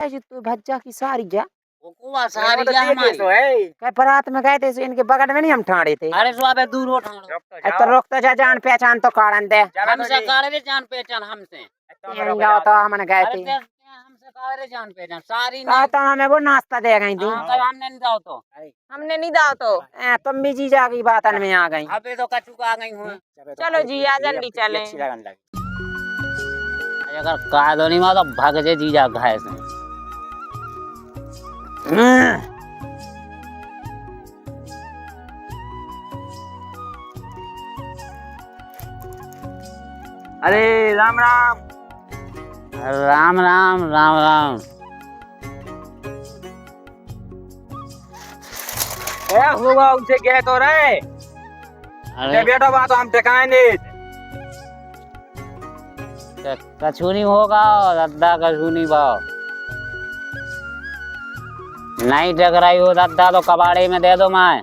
तू भज्जा की सारी जा सारी जा हमारी कई बारात में गए थे इनके बगल में नहीं हम ठाड़े थे। अरे सो अबे दूर उठा तो रोक तो जा, जान पहचान तो कारण दे हमसे काले जान पहचान हमसे जाओ तो हमने गए थे हमसे काले जान पहचान सारी कहा तो हमें वो नाश्ता दे गई थी। हमने नहीं दाओ तो नहीं दाओ तो तुम भी जीजा की बातन में आ गई। अबे तो कचू आ गई हूँ। चलो जी आ जल्दी चले। अगर कहा दो नहीं तो भाग जे जीजा घाय से अरे राम राम राम राम राम राम। हुआ उनसे कह तो रहे अरे बेटा बात हम ठिकाए नहीं। कछू नहीं होगा दादा कछू नहीं भाव नहीं टकराई हो दादा तो कबाड़े में दे दो मैं।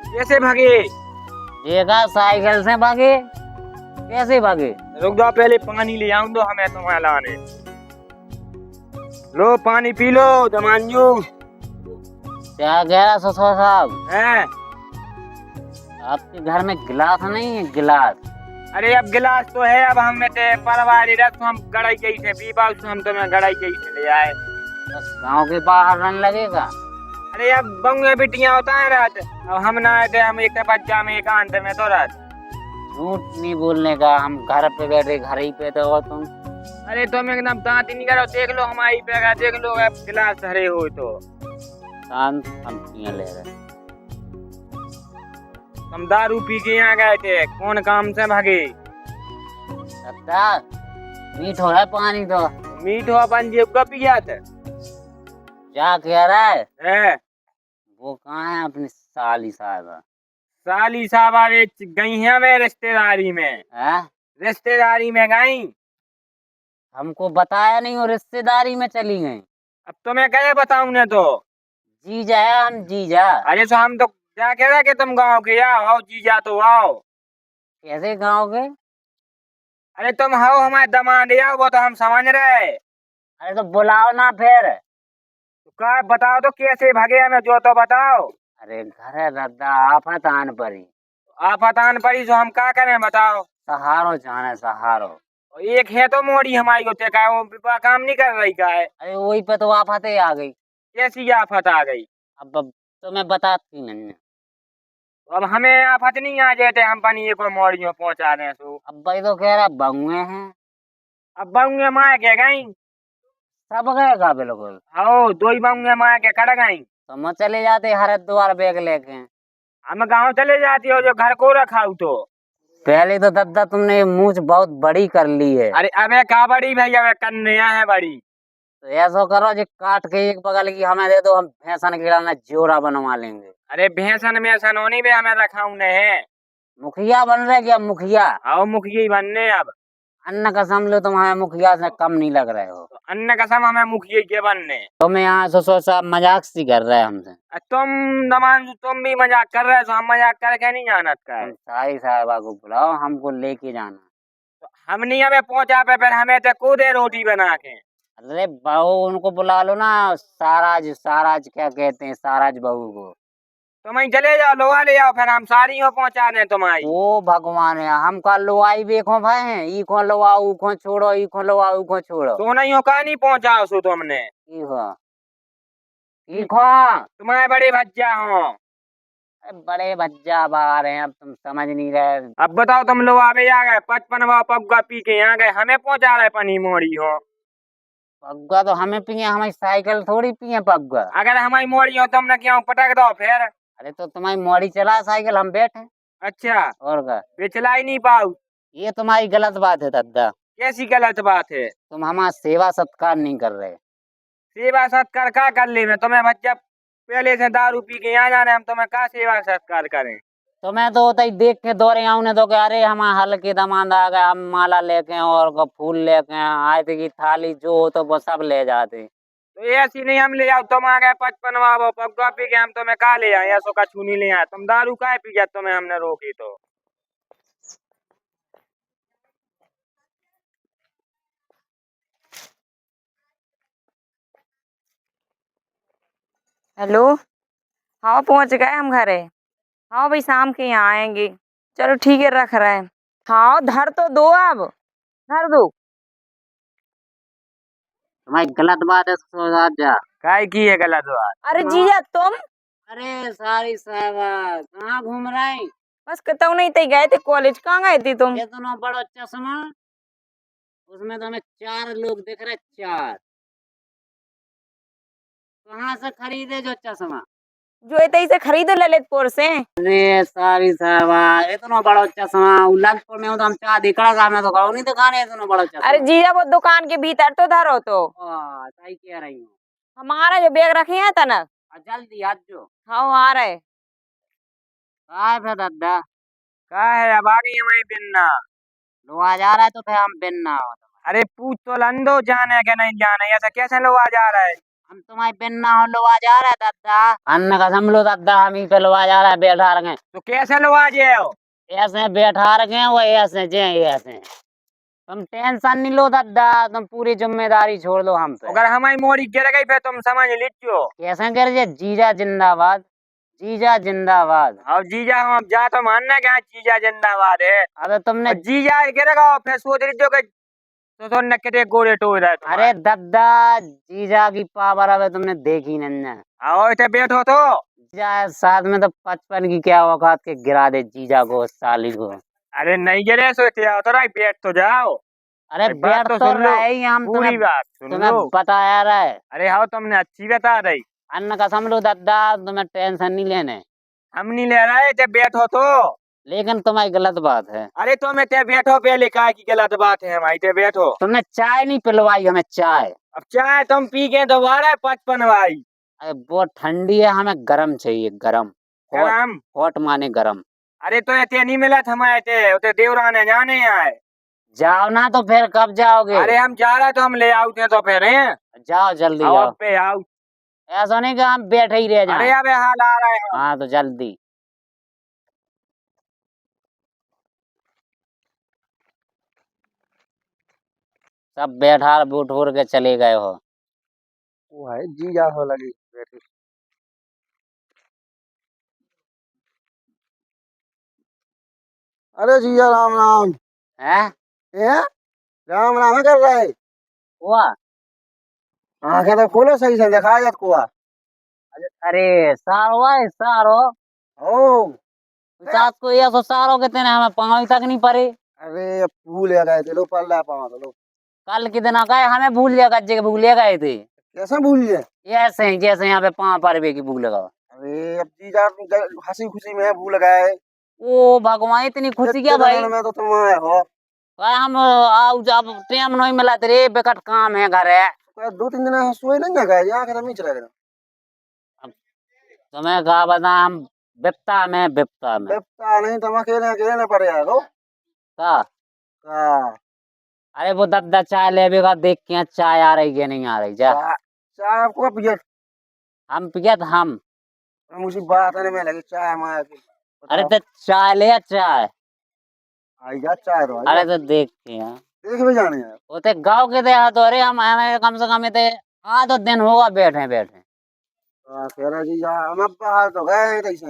कैसे भागे? देखा साइकिल से भागे कैसे भागे? रुक जाओ पहले पानी ले आऊं दो हमें तुम्हारे लाने। लो पानी पी लो दमांजू। क्या कह रहा ससुर साहब हैं? आपके घर में गिलास नहीं है? गिलास अरे अब गिलास तो है अब हम में परवारी रख हम गड़ाई कैसे पीबा हम तुम्हें गड़ाई कैसे ले आए। गांव के बाहर रन लगेगा। अरे अब बंगे बिटियां होता है रात अब हम ना आए थे हम एक बच्चा में एकांत में तो रात। झूठ नहीं बोलने का हम घर पे बैठे घर ही पे तो हो तुम। अरे तुम एकदम दांत नहीं करो देख लो हमारी पे देख लो अब गिलास हरे हो तो शांत हम पिए ले रहे। हम दारू पी के यहाँ गए थे कौन काम से भागे? दादा मीठ हो रहा है पानी तो मीठ हो अपन जेब का पिया था। क्या कह रहा है? वो कहाँ है अपनी साली साहब? साली साहब गई हैं वे रिश्तेदारी में। रिश्तेदारी में गई। हमको बताया नहीं और रिश्तेदारी में चली गई। अब तुम्हें क्या बताऊं ने तो जीजा है हम जीजा। अरे तो हम तो क्या कह रहे कि तुम गाँव के आओ जीजा तो आओ। कैसे गाँव के? अरे तुम हो हमारे दमाद आओ वो तो हम समझ रहे। अरे तो बुलाओ ना फिर। तो क्या बताओ तो कैसे भागे हमें जो तो बताओ। अरे घर है दादा आफत आन परी। आफत आन परी तो हम क्या करें बताओ। सहारो जाने सहारो। एक है तो मोड़ी हमारी होते का वो काम नहीं कर रही का है। अरे वही पे तो आफतें आ गई। कैसी आफत आ गई? अब तो मैं बताती नहीं। अब हमें आफत नहीं आ जाते हम पनी को मोड़ियों पहुंचा रहे सो। अब भाई तो कह रहा बंगुए हैं। अब बंगे मार के गई सब गएगा बिल्कुल। आओ दो ही बंगे मार के कट गई। तो मैं चले जाते हरिद्वार बैग लेके। हम गांव चले जाती हो जो घर को रखा हो तो। पहले तो दादा तुमने मूछ बहुत बड़ी कर ली है। अरे अबे का बड़ी भैया वे कन्या है बड़ी। तो ऐसा करो जो काट के एक बगल की हमें दे दो हम भैंसन गिराना जोरा बनवा लेंगे। अरे भैंसन में सनोनी भी हमें रखा उन्हें है। मुखिया बन रहे क्या मुखिया? आओ मुखिया ही बनने अब। अन्न कसम लो तुम हमें मुखिया से कम नहीं लग रहे हो। तो अन्न कसम हमें मुखिया के बनने। तुम यहाँ सोचा मजाक सी कर रहे हैं हमसे। तुम दमान तुम भी मजाक कर रहे हो हम मजाक करके नहीं जानत का है। साई साहबा को बुलाओ हमको लेके जाना। तो हम नहीं हमें पहुंचा पे फिर हमें तो को दे रोटी बना के। अरे बहू उनको बुला लो ना। साराज साराज क्या कहते हैं साराज बहू को। तुम ही चले जाओ लोहा ले आओ फिर हम सारी हो पहुंचा दें तुम्हारी। ओ भगवान है हम का लोआई देखो भाई ई को लोआ ऊ को छोड़ो ई को लोआ ऊ को छोड़ो। तो नहीं हो का नहीं पहुंचाओ सो तुमने। तुम्हारे बड़े भज्जा हो। बड़े भज्जा बाहर हैं अब तुम समझ नहीं रहे। अब बताओ तुम लोग आवे आ गए 55 पग्गा पी के यहाँ गए हमें पहुंचा रहे पनी मोड़ी हो। पग्गा तो हमें पिए हमारी साइकिल थोड़ी पिए पग्गा। अगर हमारी मोड़ी हो तुमने क्यों पटक दो फिर। अरे तो तुम्हारी मोड़ी चला साइकिल हम बैठे। अच्छा और क्या वे चला ही नहीं पाऊ। ये तुम्हारी गलत बात है दादा। कैसी गलत बात है? तुम हमारा सेवा सत्कार नहीं कर रहे। सेवा सत्कार क्या कर ले में तुम्हें बच्चा पहले से दारू पी के यहाँ जाने हम तुम्हें क्या सेवा सत्कार करें। तो मैं तो होता ही देख के दौड़े आऊं ने तो अरे हमारा हल के दमाद आ गए हम माला लेके और फूल लेके आए थे की थाली जो हो तो वो सब ले जाते। तो ऐसी नहीं हम ले आओ तुम आ गए 55 पग्गा पी के हम तुम्हें का ले आए ऐसो का छूनी ले आए तुम दारू का पी गया तुम्हें हमने रोकी तो। हेलो। हाँ पहुंच गए हम घरे। हाँ भाई शाम के यहाँ आएंगे। चलो ठीक है रख रहे हैं। हाँ धर तो दो अब। धर दो। तुम्हारी गलत बात है सोचा जा। काय की है गलत बात? अरे जीजा तुम अरे सारी साहबा कहाँ घूम रहे हैं? बस कतौ नहीं थे गए थे कॉलेज। कहाँ गए थे तुम? इतना बड़ा चश्मा, उसमें तो हमें 4 लोग दिख रहे, 4। कहाँ से खरीदे जो चश्मा? जो इतने से खरीदो ललितपुर से। अरे सारी साहबा इतना बड़ा चश्मा ललितपुर में हो तो हम चाह दिखा मैं तो कहूँ नहीं दिखाने इतना बड़ा चश्मा। अरे जीजा वो दुकान के भीतर तो धरो तो। सही कह रही हूँ। हमारा जो बैग रखे हैं तना। जल्दी आज जो। हाँ वो आ रहे। काय फिर दादा का है अब आ गई हमारी बिन्ना। लो आ जा रहा है तो फिर हम बिन ना हो। अरे पूछ तो लंदो जाने है क्या नहीं जाने, ऐसा कैसे लोग आ जा रहा है? हम तुम्हारी बिन ना हो लो आ जा रहा है दादा। अन्न का समलो दादा हम ही पे लो आ जा रहा है बैठा रखे। तो कैसे लोग आ जाए हो? ऐसे बैठा रखे वो ऐसे जे ऐसे। तुम टेंशन नहीं लो दादा, तुम पूरी जिम्मेदारी छोड़ दो हम पे। अगर हमारी मोरी गिर गई फिर तुम समझ लीजियो। कैसे कर जे जीजा जिंदाबाद, जीजा जिंदाबाद। अब जीजा हम अब जा तो मानना क्या जीजा जिंदाबाद है। अबे तुमने और जीजा गिरेगा फिर सोच लीजियो कि तो न कितने गोरे टोर है तुम्हारे। अरे दादा जीजा की पावर अबे तुमने देखी नहीं ना। आओ इतने बैठो तो। जीजा साथ में तो 55 की क्या औकात के गिरा दे जीजा को उस साली को। अरे नहीं गिरे सोचते आओ तो राई बैठ तो जाओ। अरे एक बात बैठ तो तो सुन लो, रहे ही हम पूरी तुम्हें बात सुन तुम्हें लो। बताया रहा है। अरे हाँ तुमने अच्छी बता रही। अन्न का समझ लो दादा तुम्हें टेंशन नहीं लेने, हम नहीं ले रहे थे, बैठो तो। लेकिन तुम्हारी गलत बात है। अरे तुम इतने बैठो पहले, काय की गलत बात है हमारी, इतने बैठो। तुमने चाय नहीं पिलवाई हमें चाय। अब चाय तुम पी के दोबारा 55 भाई। अरे बहुत ठंडी है, हमें गरम चाहिए गरम। गरम? हॉट माने गरम। अरे तो इतने नहीं मिला था हमारे थे उते देवराने जाने आए। जाओ ना तो फिर कब जाओगे? अरे हम जा रहे तो हम ले आउते तो फिर हैं। जाओ जल्दी आओ जाओ। अब पे आओ। ऐसा नहीं कि हम बैठे ही रह अरे जाएं। अबे हाल आ रहे हैं। हाँ तो जल्दी। सब बैठा बूट उड़ के चले गए हो। वो है जीजा हो लगी बैठी। अरे जीजा राम राम। हैं? है राम राम कर रहा है। हुआ? आंखें तो खोलो सही से दिखाया जात को। अरे सारो है सारो। ओ सास को ये सो सारो कहते हैं, हमें पाँव तक नहीं पड़े। अरे अब भूल गए थे लो, पल रहा पाँव तो लो। कल के दिन गए हमें भूल लिया, गज्जे के भूल गए थे। कैसे भूल गए? ये ऐसे ही जैसे यहाँ पे पाँव पर की भूल लगा। अरे अब जीजा हंसी खुशी में भूल गए। ओ भगवान इतनी खुशी क्या भाई? मैं तो तुम आए हो। भाई हम आओ जब टाइम नहीं मिला तेरे बेकट काम है घर है। 2-3 दिन सोए नहीं गए, यहाँ के नहीं चला गया। तुम्हें कहा बता हम बिपता में बेपता नहीं तुम अकेले अकेले न पड़े हो का। का। अरे वो दादा चाय ले का देख के चाय आ रही है नहीं आ रही जा। चाय आपको पिए? हम पियत हम। मुझे बात आने में लगी चाय माया की। अरे तो चाय ले चाय। आई जा चाय तो अरे तो देख के देख भी जाने यार। वो तो गाँव के देहा तो अरे हम हमें कम से कम इतने आधा दिन होगा बैठे बैठे। कह रहा जी जा हम अब बाहर तो गए कैसे।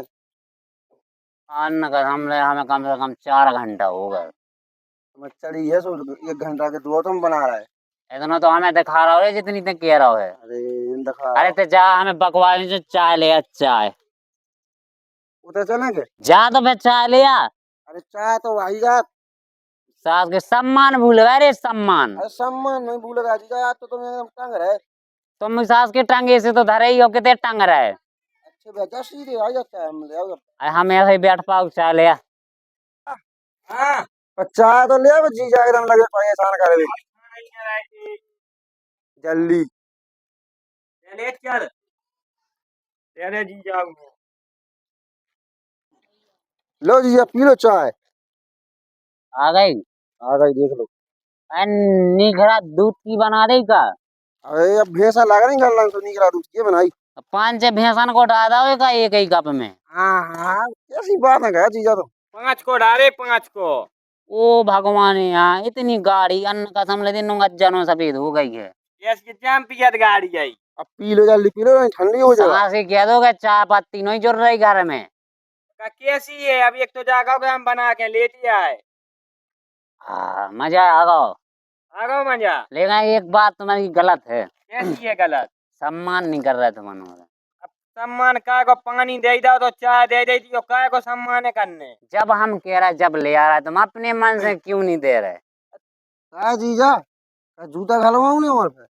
अन्न का हमने हमें कम से कम 4 घंटा हो गए। मैं चढ़ी है सो 1 घंटा के 2 तुम बना रहा है। इतना तो हमें दिखा रहा हो जितनी तक कह रहा है। अरे दिखा। अरे तो जा हमें बकवास से चाय ले चाय। उधर चलेंगे? जा तो फिर चाय ले आ। अरे चाय तो आई जा। सास के सम्मान भूल गए रे सम्मान। अरे सम्मान नहीं भूलेगा जीजा, आज तो तुम एकदम टंग रहे। तुम सास के टंगे से तो धरे ही हो कितने टंग रहे। अच्छे बेटा सीधे आ जाता है, हम ले आओ। हम ऐसे ही बैठ पाओ चाय ले आ। हाँ चाय तो ले आओ जीजा, एकदम लगे परेशान कर जल्दी ले चल। तेरे जीजा लो जीजा पी लो चाय। आ गई? आ गई देख लो। निखरा दूध की बना दे का? अरे अब भैंसा लगा नहीं गल तो निकला दूध की बनाई। 5-6 भैंसन को डाल दो का एक ही कप में। हाँ हाँ कैसी बात है क्या जीजा, तो 5 को डाले 5 को। ओ भगवान यहाँ इतनी गाड़ी अन्न का समझ दिन जनों सफेद हो गई है। यस की चैंपियन गाड़ी आई। अब पी लो जल्दी पी लो नहीं ठंडी हो जाएगा। सांस ही कह दो कि चाय पत्ती नहीं जुड़ रही घर में। कैसी है अभी एक तो जागा के हम बना के लेट आए। हाँ मजा आ गो। आ गो मजा। लेकिन एक बात तुम्हारी गलत है, कैसी है गलत? सम्मान नहीं कर रहे तुम हमारा। सम्मान काय को पानी दे दो तो चाय दे देती हो, काय को सम्मान करने? जब हम कह रहे जब ले आ रहा है तुम अपने मन से क्यों नहीं दे रहे? जीजा जूता घलवाऊं नहीं और फिर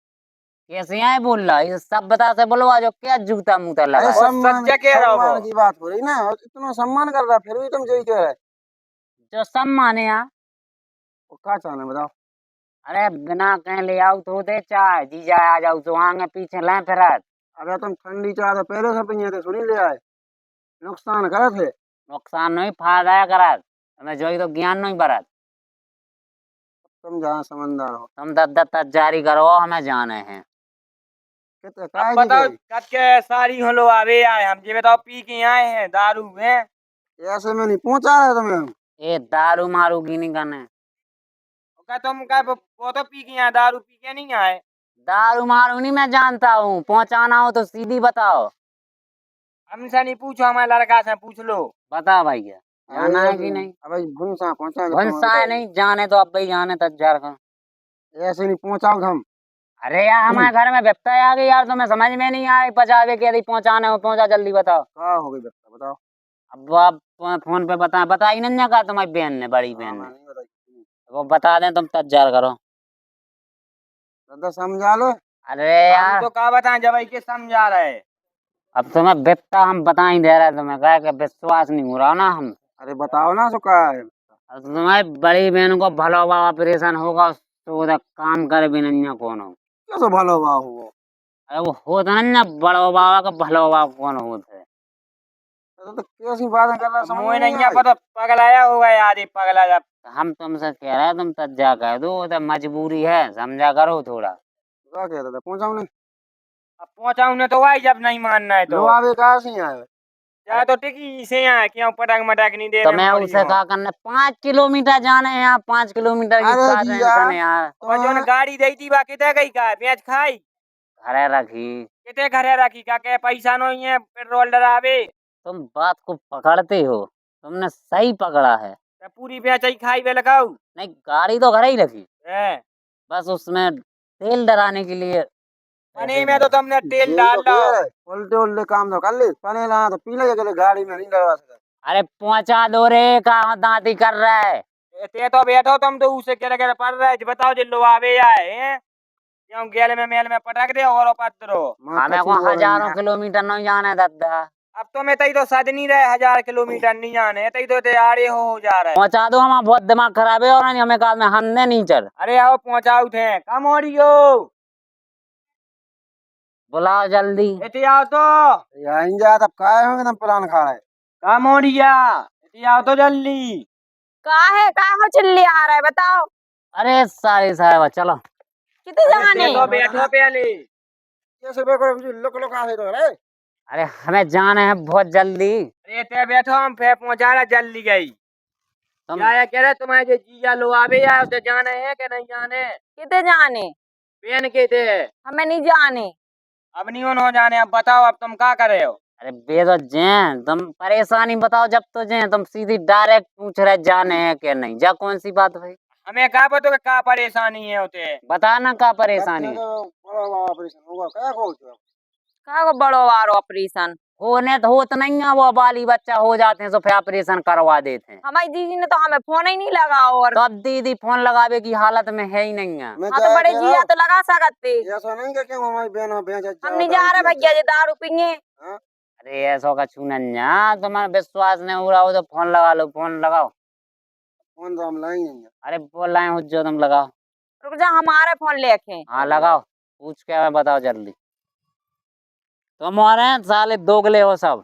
कैसे आए बोल रहा है सभ्यता से बोलवा जो क्या जूता मूता लगा अरे है? सम्मान सच्चा कह रहा हो वो। सम्मान की बात हो रही ना, और इतना सम्मान कर रहा फिर भी तुम यही कह रहे। जो सम्मान है यहाँ। वो क्या चाहना बताओ? अरे बिना कहीं ले आओ तो दे चाय, जीजा आ जाओ तो आगे पीछे लें फिर। अगर तुम ठंडी चाय तो पहले से पिए थे सुनी ले आए, नुकसान करे थे। नुकसान नहीं फायदा करत, तुम्हें जो तो ज्ञान नहीं बरत। तुम जहाँ समझदार हो। तुम दत्त जारी करो हमें जाने हैं। कितने अब काय बताओ की कद के सारी हलो आवे आए हम ये बताओ पी के आए हैं दारू में। ऐसे में नहीं पहुंचा रहे तुम्हें हम। ये दारू मारू की नहीं करने। क्या तुम क्या वो तो पी के आए, दारू पी के नहीं आए। दारू मारू नहीं मैं जानता हूँ, पहुंचाना हो तो सीधी बताओ। हमसे नहीं पूछो, हमारे लड़का से पूछ लो। बता भैया जाना है कि नहीं? अब भूसा पहुंचा भंसा है नहीं जाने तो अब भाई जाने तजार का। ऐसे नहीं पहुंचाओ हम। अरे यार हमारे घर में व्यक्ता आ गई यार, तुम्हें समझ में नहीं आई पचावे के यदि पहुंचाने हो पहुंचा जल्दी बताओ। क्या हो गई बताओ। अब आप फोन पे बताई नहीं कहा तुम्हारी बहन ने, बड़ी बहन ने। नहीं बताई। वो बता दें तुम तजार करो। दादा समझा लो। अरे हम यार तो क्या बताएं जब के समझा रहे। अब तुम्हें व्यक्ता हम बता ही दे रहे तुम्हें, कह के विश्वास नहीं हो रहा ना हम। अरे बताओ ना सुखा है। अब तुम्हारी बड़ी बहन को भलो बा ऑपरेशन होगा तो उधर काम करे भी नहीं है कौन हो। कैसे भलो बा हो? अरे वो होता नहीं ना बड़ो बाबा का भलो बाबा कौन होते। तो कैसी बातें कर रहा समझ मुझे नहीं नहीं आई। पता, पगलाया होगा यार ये पगला जब। हम तुमसे कह रहे हैं तुम तज्जा कह दो, तो मजबूरी है समझा करो थोड़ा। क्या कहता था पहुंचाओ नहीं। अब पहुंचाऊं ना तो भाई जब नहीं मानना है तो लो आवे कहाँ से आए? या तो टिकी से यहाँ क्यों पटक मटक नहीं दे तो रहे मैं मोड़ी उसे हो। कहा करना 5 किलोमीटर जाने हैं यहाँ, 5 किलोमीटर की अरे क्या जीजा, टेंशन है यार। और जो न गाड़ी दी थी बा कितने गई का बेच खाई घरे रखी। कितने घरे रखी का के पैसा नहीं है पेट्रोल डरावे। तुम बात को पकड़ते हो, तुमने सही पकड़ा है। तो पूरी बेच ही खाई वे लगाऊ नहीं गाड़ी तो घरे ही रखी, है। बस उसमें तेल डराने के लिए। पनी में तो तुमने तेल यही डाल तो लो। किया है। उल्टे उल्टे काम तो कर ले, पने ला तो पी ले के गाड़ी में नहीं डरवा सकता। अरे पहुंचा दो रे, कहाँ दांती कर रहा है। ते तो बैठो तुम तो उसे क्या क्या पड़ रहा है बताओ जिल्लो आवे आए हैं क्यों गेल में मेल में पटक दे और पत्रो। हमें को हजारों किलोमीटर नहीं जाना है दादा। अब तो मैं तई तो सद नहीं रहे 1000 किलोमीटर नहीं जाने तई तो तैयारी हो जा रहे। पहुंचा दो, हमारा बहुत दिमाग खराब है और हमें कहा में हमने नहीं चल। अरे आओ पहुंचाऊ थे कम हो रही हो। बुलाओ जल्दी। इतनी आओ तो यहीं जा तब काय होंगे तुम प्लान खा रहे। कम हो रही है, इतनी आओ तो जल्दी। का हो चिल्ली आ रहा है बताओ। अरे सारे साहब चलो। कितने जाने? तो बैठो पहले। कैसे बेकर लोग लोग आ तो रे। अरे हमें जाना है बहुत जल्दी। अरे ते बैठो हम फिर पहुंचा रहा जल्दी गई। तुम क्या कह रहे तुम्हारे जो जीजा लो आवे यार तो जाने है कि नहीं जाने? कितने जाने? पेन के थे हमें नहीं जाने। अब नहीं हो जाने। अब बताओ अब तुम क्या कर रहे हो? अरे बेदो जैन तुम परेशानी बताओ जब तो जैन तुम सीधी डायरेक्ट पूछ रहे जाने हैं कि नहीं, जा कौन सी बात भाई हमें क्या पता कि क्या परेशानी है उते। बताना का परेशानी है। ऑपरेशन होगा क्या खोज। का को बड़ो वारो ऑपरेशन होने तो होत नहीं है, वो बाली बच्चा हो जाते हैं तो फिर ऑपरेशन करवा देते हैं। हमारी दीदी ने तो हमें फोन ही नहीं लगा और तो अब दीदी फोन लगावे की हालत में है ही नहीं है। हाँ तो बड़े जीजा तो लगा सकते। ऐसा नहीं कि क्यों हमारी बहन भेज हम नहीं जा रहे भैया जी दारू पिए। अरे ऐसा का छूना तुम्हारा विश्वास नहीं हो रहा हो तो फोन लगा लो, फोन लगाओ। फोन तो हम लाएंगे। अरे बोल रहे हो जो तुम लगाओ। रुक जा हमारे फोन लेके। हाँ लगाओ, पूछ के हमें बताओ जल्दी। तुम और हैं साले दोगले हो सब।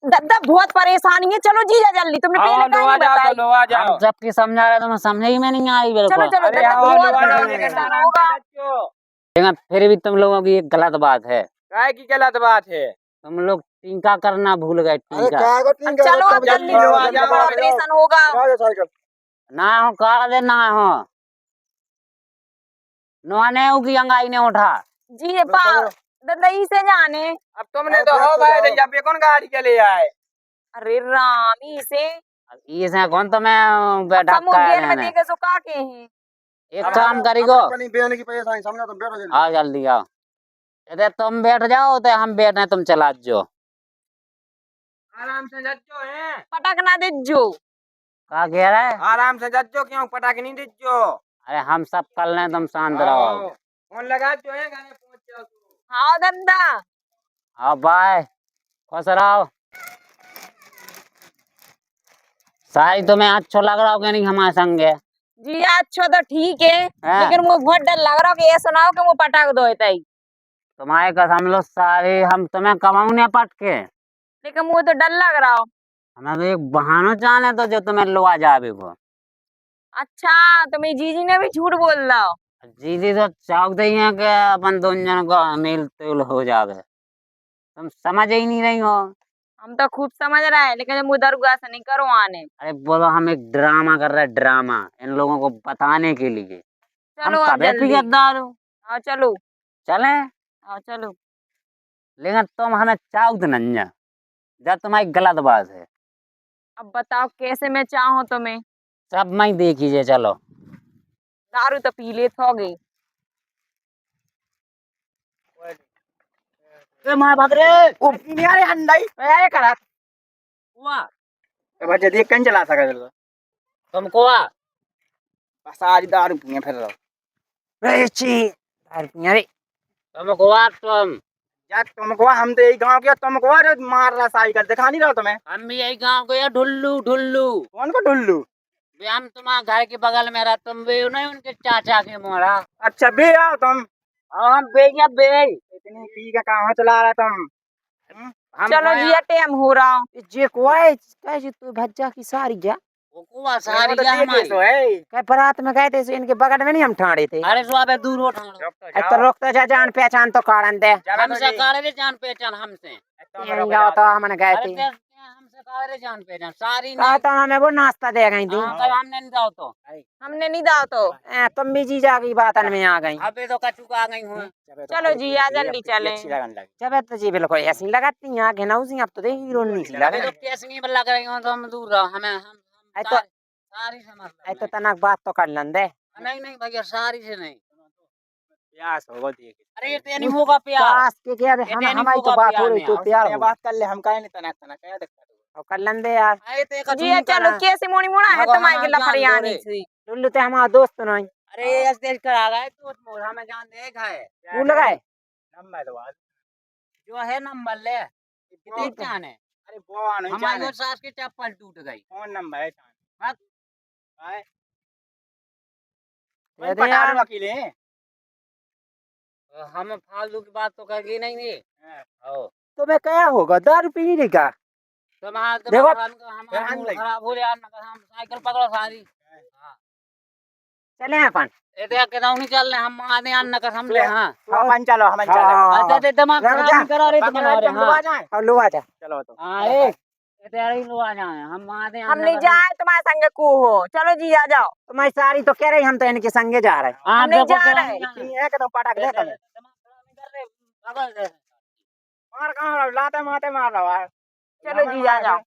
दादा बहुत परेशानी है, चलो जीजा जल्दी तुमने पहले लो कहीं आ जाओ बताई। तो लो आ जाओ। हम जबकि समझा रहे तुम्हें समझ ही में नहीं आ रही चलो बिल्कुल। चलो अरे दादा आओ बहुत लो आ बड़ा जाओ लेकिन नुकसान आराम होगा। से बच्चों। लेकिन फिर भी तुम लोगों की एक गलत बात है, काय की गलत बात है? तुम लोग टीका करना भूल गए। अरे टीका क्या को अब चलो अब जल्दी लो आ जाओ। ऑपरेशन होगा। साइकिल ना हो काट दे ना हो नौने की अंगाई ने उठा। जी ददई से जाने। अब तुमने तो हो भाई दैया पे कौन गाड़ी के ले आए। अरे राम ई से इसे कौन तो मैं बैठा समूह गेर में देखे सो का के हैं। एक काम करीगो, अपनी बहन की परेशानी समझो, तुम बैठो जल्दी। आओ जल्दी आओ। यदि तुम बैठ जाओ तो हम बैठे, तुम चला जाओ। आराम से जज्जो है, पटक ना दे जो। क्या कह रहा है? आराम से जज्जो, क्यों पटाख नहीं दीजो। अरे हम सब कर लें, तुम शांत रहो। फोन लगा जो है, घर पहुंच जाओ तू। हाँ दद्दा। आओ बाय, खुश रहो। सारी तुम्हें अच्छो लग रहा हो कि नहीं हमारे संगे? जी अच्छा तो ठीक है, हाँ। लेकिन मुझे बहुत डर लग रहा है कि ये सुनाओ कि मुझे पटाख दो इतना ही। तुम्हारे कसम लो सारी, हम तुम्हें कमाऊ नहीं पटके। लेकिन मुझे तो डर लग रहा हो। हमें तो एक बहाना जाने तो जो तुम्हें लुआ जावे को। अच्छा तो मेरी जीजी ने भी झूठ बोल रहा हो। जीजी तो चाहते ही हैं कि अपन दोनों जन को मेल तेल हो जावे। तुम समझ ही नहीं रही हो। हम तो खूब समझ रहे हैं, लेकिन मुझे दरगाह से नहीं करो आने। अरे बोलो, हम एक ड्रामा कर रहे हैं, ड्रामा इन लोगों को बताने के लिए। हम चलो अब कभी जल्दी। भी दारू हाँ चलो। चले, हाँ चलो। लेकिन तुम हमें चाहते नहीं है, जब तुम्हारी गलत बात है। अब बताओ कैसे मैं चाहूँ तुम्हें। सब मैं देखिए, चलो। दारू तो पी ले थोगे। मार भाग रे ओ यार हंडाई ए करा वाह, बच्चे देख कहीं चला सका चलो तुमको बस आज दारू पिए फिर रहो रे ची अरे तुमको तुम यार तुमको हम तो यही गांव के, तुमको अरे मार रहा साइकिल दिखा नहीं रहा तुम्हें। हम भी यही गांव को, या ढुल्लू ढुल्लू। कौन को ढुल्लू? भी हम तुम्हारे घर के बगल में रहा, तुम भी नहीं उनके चाचा के मोरा। अच्छा बे आओ तुम। हम बेजा बे इतनी पी का कहाँ चला रहा तुम? चलो जी ये टाइम हो रहा हूँ। जे कोई कैसे तू भज्जा की सारी जा वो सारी क्या हमारी तो है कह बारात में गए थे सो इनके बगल में नहीं हम ठाड़े थे। अरे सुबह दूर उठा तो रोकता जा, जान पहचान तो कारण दे। हमसे काले जान पहचान हमसे। जाओ तो हमने गए अरे थे हमसे काले जान पहचान सारी कहा तो हमें वो नाश्ता दे गई थी। कल हमने नहीं जाओ तो हमने नहीं दाओ तो। तुम भी जीजा की बातन में आ गई। अबे तो कचू आ गई हूँ। चलो जी आ जल्दी चले। जब तो जी बिल्कुल ऐसी लगाती हैं आंखें नाउसी, अब तो देख हीरोइन सी अबे लगे। तो कैसे नहीं लग रही हो, तो हम दूर रहो। हमें हम तो सारी समझ ऐ तो तनक बात तो कर लन दे। नहीं नहीं भैया, सारी से नहीं। प्यास होगा देख। अरे ये नहीं होगा प्यार। पास के क्या हम हमारी तो बात हो रही तो प्यार हो बात कर ले, हम काहे नहीं तना तना क्या दिक्कत है? और कर लन दे यार। अरे ते कचू जी चलो कैसे मोनी मोना है भगवान तुम्हारी जान लफड़ियानी दो रे। से। लुल्लू ते हमारा दोस्त नहीं अरे ऐसे देख कर आ गए तो मोर हमें जान दे है तू लगाए नंबर दो आज। जो है नंबर ले कितनी जान है। अरे वो नहीं हमारी जाने। वो सास की चप्पल टूट गई। फोन नंबर है हाँ। हाय दे पटा यार। लो वकील है। हम फालतू की बात तो करेंगे नहीं नी। ओ तुम्हें क्या होगा, दारू पी नहीं का? तुम्हारा देखो, हमारा मूड खराब हो रहा है। हम साइकिल पकड़ो सारी। चले अपन ए देख के नहीं चल रहे हम, आने अन्न का हमले। हां तो अपन चलो, हम चलो। हाँ। अच्छा ते दिमाग खराब नहीं करा रहे तुम्हारे। हां और लो आजा। चलो तो हां ए तेरे ही लो आ जाए हम आने हम नहीं जाए तुम्हारे संग को हो। चलो जी आ जाओ। तुम्हारी सारी तो कह रही हम तो इनके संगे जा रहे हैं। हां हम नहीं देखो जा क्या रहे। ठीक है कि तुम पटाख दे तुम्हें दिमाग खराब नहीं कर रहे, पागल है। मार कहां लाते मारते मार रहा है। चलो जी आ जाओ।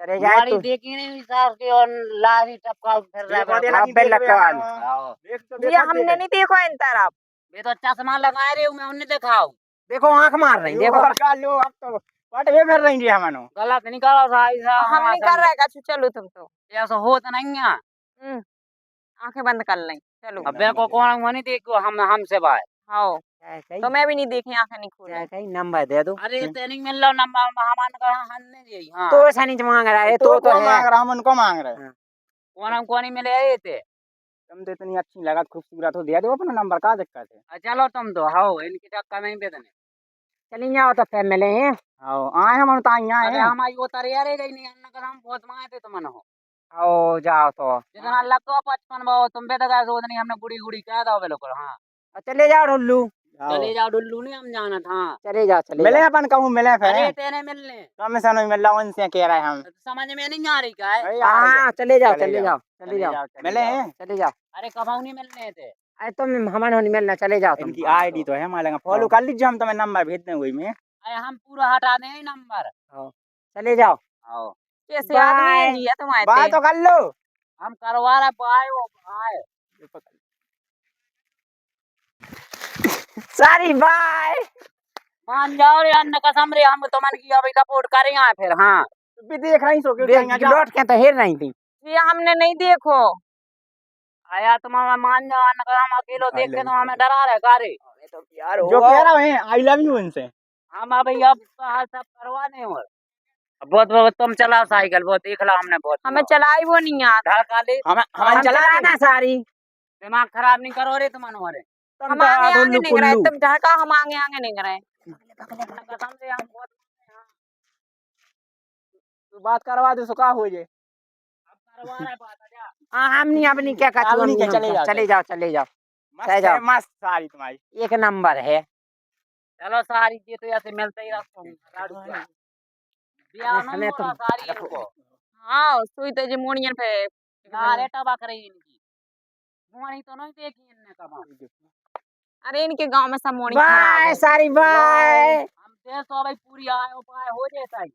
चले जाए हमारी तू देखी नहीं सास की और लारी टपका फिर रहा देखो है। देख अब बेल लटकाल। देख तो जी देखो हमने नहीं देखो इन तरफ। ये तो चश्मा लगाए रे मैं उन्हें दिखाओ। देखो आंख मार रही देखो। कर लो अब तो पटवे फिर रही है हमनो। गलत नहीं करो साई सा। हम नहीं कर रहे कछु। चलो तुम तो ऐसा होता नहीं है। आंखें बंद कर लें। चलो अबे को कौन नहीं देखो हम हमसे भाई। हाँ तो मैं भी नहीं देखी, आंखें नहीं खोली। कहीं नंबर दे दो। अरे ते नहीं मिल रहा नंबर हमान का हमने दिए। हां तो ऐसा नहीं मांग रहा है तो है। मांग रहा हम उनको मांग रहे। कौन नहीं मिले ये थे। तुम तो इतनी अच्छी लगा खूबसूरत हो, दे दो अपना नंबर, का दिक्कत है? चलो तुम तो हाओ इनकी टक्का नहीं दे देने। चली जाओ तो फिर मिले हैं। आओ आए हम तो यहाँ अरे हैं। हमारी वो तरिया रह गई नहीं अन्न का हम बहुत मांगे थे तुम हो। आओ जाओ तो जितना लगता 55 बाबू तुम पे तो क्या सोच नहीं हमने गुड़ी गुड़ी कह दो लोग। हां चले जाओ ढुल्लू। चले जाओ डुल्लू नहीं हम जाना था। चले जाओ चले मिले जाओ। अपन कहूँ मिले फिर अरे तेरे मिलने तुम से नहीं मिल रहा, उनसे कह रहे हम। समझ में नहीं आ रही क्या है। अरे यार, हाँ चले जाओ चले चले जाओ, जाओ चले जाओ मिले हैं। चले जाओ। अरे कब नहीं मिलने थे। अरे तुम हमारे होने मिलना चले जाओ तुम। इनकी आईडी तो है हमारे फॉलो कर लीजिए, हम तुम्हें नंबर भेज देंगे वही में। अरे हम पूरा हटा दें नंबर। चले जाओ। आओ कैसे आदमी है जी तुम्हारे बात तो कर लो। हम करवा रहे पाए वो आए। सारी बाय। मान जाओ रे अन्न कसम रे, हम तो मन की अभी सपोर्ट करें यहाँ फिर। हाँ भी देख रही सो लौट के तो हेर रही थी। ये हमने नहीं देखो। आया तुम मान जाओ अन्न का, हम अकेलो देख के तो हमें डरा रहे कारे। जो कह रहा है आई लव यू उनसे। हम अभी अब सब करवा दें। और बहुत बहुत तुम चलाओ साइकिल, बहुत देख ला हमने बहुत। हमें चलाई वो नहीं आता। ढाका ले हम चलाना सारी। दिमाग खराब नहीं करो रे तुम हमारे। हम आगे आगे नहीं रहे, तुम ढका, हम आगे आगे नहीं रहे। कसम से हम बहुत तो बात करवा दे सो का हो जे। अब करवा रहे बात आजा। हाँ हमनी अपनी क्या कहते अपनी क्या, चले जाओ, चले जाओ चले जाओ। मस्त है, मस्त सारी तुम्हारी। एक नंबर है। चलो सारी ये तो ऐसे मिलते ही रखो। हमें तो सारी इनको हाँ सुई तो जी मोड़ियन पे ना रे टबक रही इनकी मोहनी तो नहीं देखी इनने कब। अरे इनके गांव में सब मोड़ी बाय सारी बाय। हम देश तो भाई पूरी आए उपाय हो जाता है।